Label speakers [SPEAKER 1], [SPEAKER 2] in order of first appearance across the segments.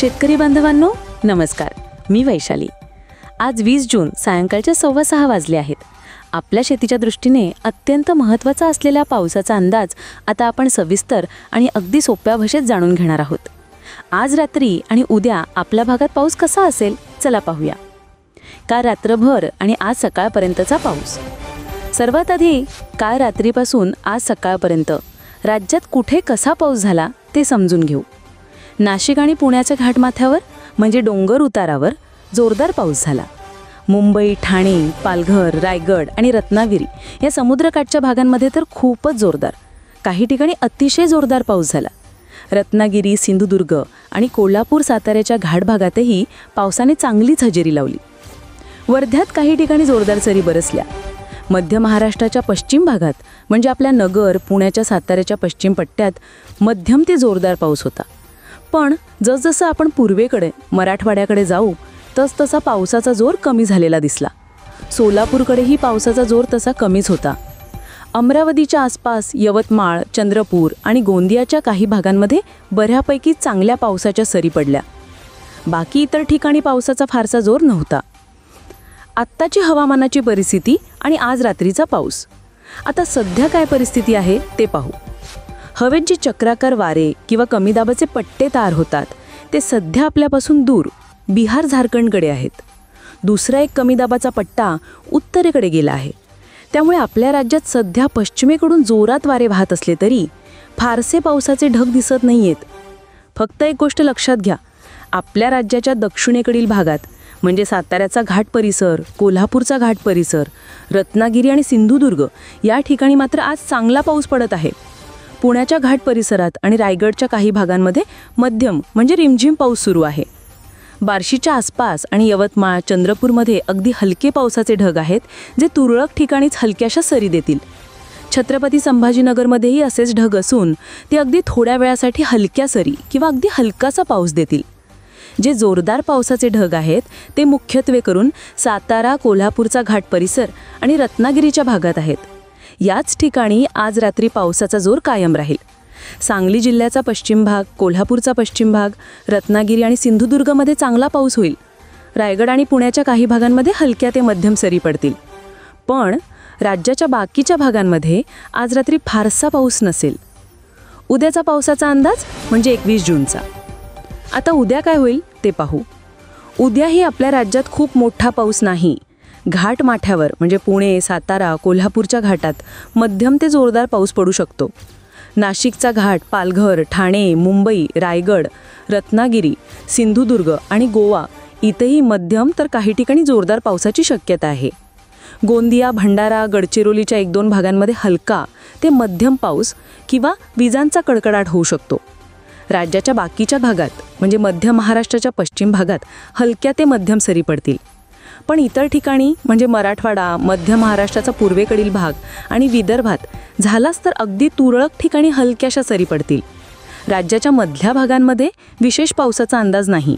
[SPEAKER 1] शेतकरी बांधवांनो नमस्कार, मी वैशाली। आज 20 जून सायंकाळचे 6:15 वाजले आहेत। आपल्या शेतीच्या दृष्टीने अत्यंत महत्त्वाचा असलेल्या पावसाचा अंदाज आता आपण सविस्तर आणि अगदी सोप्या भाषेत जाणून घेणार आहोत। आज रात्री आणि उद्या आपल्या भागात पाऊस कसा असेल चला पाहूया। काल रात्रभर आणि आज सकाळपर्यंतचा पाऊस। सर्वात आधी काल रात्रीपासून आज सकाळपर्यंत राज्यात कुठे कसा पाऊस झाला ते समजून घेऊ। नाशिक आणि पुण्याच्या घाटमाथ्यावर म्हणजे डोंगर उतारावर जोरदार पाऊस झाला। मुंबई, ठाणे, पालघर, रायगड आणि रत्नागिरी या समुद्रकाठच्या भागांमध्ये तर खूपच जोरदार, काही ठिकाणी अतिशय जोरदार पाऊस झाला। रत्नागिरी, सिंधुदुर्ग आणि कोल्हापूर, साताऱ्याच्या घाट भागातही पावसाने चांगलीच हजेरी लावली। वर्ध्यात काही ठिकाणी जोरदार सरी बरसल्या। मध्य महाराष्ट्राच्या पश्चिम भागात म्हणजे आपल्या नगर, पुण्याच्या, साताऱ्याच्या पश्चिम पट्ट्यात मध्यम ते जोरदार पाऊस होता। पण जसजसं आपण पूर्वेकडे मराठवाड्याकडे जाऊ तसतसा पावसाचा जोर कमी झालेला दिसला। सोलापूरकडेही पावसाचा जोर तसा कमीच होता। अमरावतीच्या आसपास यवतमाळ, चंद्रपूर आणि गोंदियाच्या काही भागांमध्ये बऱ्यापैकी चांगल्या पावसाच्या सरी पडल्या। बाकी इतर ठिकाणी पावसाचा फारसा जोर नव्हता। आत्ताची हवामानाची परिस्थिती आणि आज रात्रीचा पाऊस। आता सध्या काय परिस्थिती आहे ते पाहू। हवेत जी चक्राकार वारे किंवा कमी दाबाचे पट्टे तयार होतात ते सध्या आपल्यापासून दूर बिहार, झारखंडकडे आहेत। दुसरा एक कमी दाबाचा पट्टा उत्तरेकडे गेला आहे। त्यामुळे आपल्या राज्यात सध्या पश्चिमेकडून जोरात वारे वाहत असले तरी फारसे पावसाचे ढग दिसत नाहीयेत। फक्त एक गोष्ट लक्षात घ्या, आपल्या राज्याच्या दक्षिणेकडील भागात म्हणजे साताऱ्याचा घाट परिसर, कोल्हापूरचा घाट परिसर, रत्नागिरी आणि सिंधुदुर्ग या ठिकाणी मात्र आज चांगला पाऊस पडत आहे। पुण्याच्या घाट परिसरात आणि रायगडच्या काही भागांमध्ये मध्यम म्हणजे रिमझिम पाऊस सुरू आहे। बार्शीच्या आसपास आणि यवतमाळ, चंद्रपूरमध्ये अगदी हलके पावसाचे ढग आहेत जे तुरळक ठिकाणीच हलक्याशा सरी देतील। छत्रपती संभाजीनगरमध्येही असेच ढग असून ते अगदी थोड्या वेळासाठी हलक्या सरी किंवा अगदी हलकासा पाऊस देतील। जे जोरदार पावसाचे ढग आहेत ते मुख्यत्वे करून सातारा, कोल्हापूरचा घाट परिसर आणि रत्नागिरीच्या भागात आहेत। याच ठिकाणी आज रात्री पावसाचा जोर कायम राहील। सांगली जिल्ह्याचा पश्चिम भाग, कोल्हापूरचा पश्चिम भाग, रत्नागिरी आणि सिंधुदुर्गमध्ये चांगला पाऊस होईल। रायगड आणि पुण्याच्या काही भागांमध्ये हलक्या ते मध्यम सरी पडतील। पण राज्याच्या बाकीच्या भागांमध्ये आज रात्री फारसा पाऊस नसेल। उद्याचा पावसाचा अंदाज म्हणजे 21 जूनचा। आता उद्या काय होईल ते पाहू। उद्याही आपल्या राज्यात खूप मोठा पाऊस नाही। घाट माथ्यावर म्हणजे पुणे, सातारा, कोल्हापूरच्या घाटात मध्यम ते जोरदार पाऊस पडू शकतो। नाशिकचा घाट, पालघर, ठाणे, मुंबई, रायगड, रत्नागिरी, सिंधुदुर्ग आणि गोवा इथेही मध्यम तर काही ठिकाणी जोरदार पावसाची शक्यता आहे। गोंदिया, भंडारा, गडचिरोलीच्या 1-2 भागांमध्ये हलका ते मध्यम पाऊस किंवा विजांचा कडकडाट होऊ शकतो। राज्याच्या बाकीच्या भागात म्हणजे मध्य महाराष्ट्राच्या पश्चिम भागात हलक्या ते मध्यम सरी पडतील। पण इतर ठिकाणी म्हणजे मराठवाडा, मध्य महाराष्ट्राचा पूर्वेकडील भाग आणि विदर्भात झालाच तर अगदी तुरळक ठिकाणी हलक्याशा सरी पडतील। राज्याच्या मधल्या भागांमध्ये विशेष पावसाचा अंदाज नाही।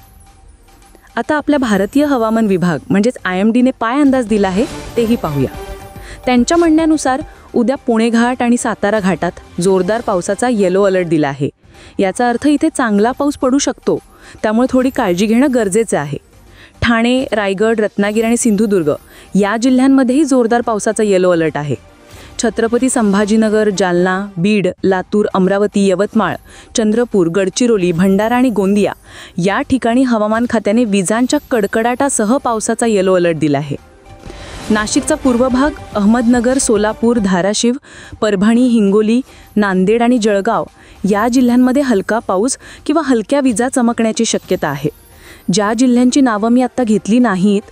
[SPEAKER 1] आता आपल्या भारतीय हवामान विभाग म्हणजेच IMDने काय अंदाज दिला आहे तेही पाहूया। त्यांच्या म्हणण्यानुसार उद्या पुणे घाट आणि सातारा घाटात जोरदार पावसाचा येलो अलर्ट दिला आहे। याचा अर्थ इथे चांगला पाऊस पडू शकतो, त्यामुळे थोडी काळजी घेणं गरजेचं आहे। ठाणे, रायगड, रत्नागिरी आणि सिंधुदुर्ग या जिल्ह्यांमध्येही जोरदार पावसाचा येलो अलर्ट आहे। छत्रपती संभाजीनगर, जालना, बीड, लातूर, अमरावती, यवतमाळ, चंद्रपूर, गडचिरोली, भंडारा आणि गोंदिया या ठिकाणी हवामान खात्याने विजांच्या कडकडाटासह पावसाचा येलो अलर्ट दिला आहे। नाशिकचा पूर्व भाग, अहमदनगर, सोलापूर, धाराशिव, परभणी, हिंगोली, नांदेड आणि जळगाव या जिल्ह्यांमध्ये हलका पाऊस किंवा हलक्या विजा चमकण्याची शक्यता आहे। ज्या जिल्ह्यांची नावं मी आत्ता घेतली नाहीत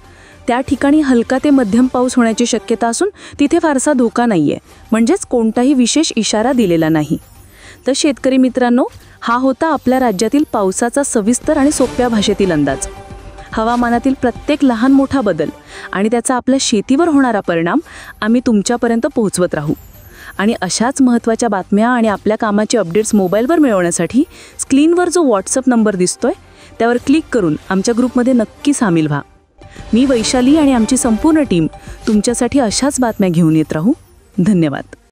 [SPEAKER 1] त्या ठिकाणी हलका ते मध्यम पाऊस होण्याची शक्यता असून तिथे फारसा धोका नाहीये, म्हणजेच कोणताही विशेष इशारा दिलेला नाही। तर शेतकरी मित्रांनो, हा होता आपल्या राज्यातील पावसाचा सविस्तर आणि सोप्या भाषेतील अंदाज। हवामानातील प्रत्येक लहान मोठा बदल आणि त्याचा आपल्या शेतीवर होणारा परिणाम आम्ही तुमच्यापर्यंत पोहोचवत राहू। आणि अशाच महत्त्वाच्या बातम्या आणि आपल्या कामाचे अपडेट्स मोबाईलवर मिळवण्यासाठी स्क्रीनवर जो व्हॉट्सअप नंबर दिसतोय त्यावर क्लिक करून आमच्या ग्रुपमध्ये नक्की सामील व्हा। मी वैशाली आणि आमची संपूर्ण टीम तुमच्यासाठी अशाच बातम्या घेऊन येत राहू। धन्यवाद।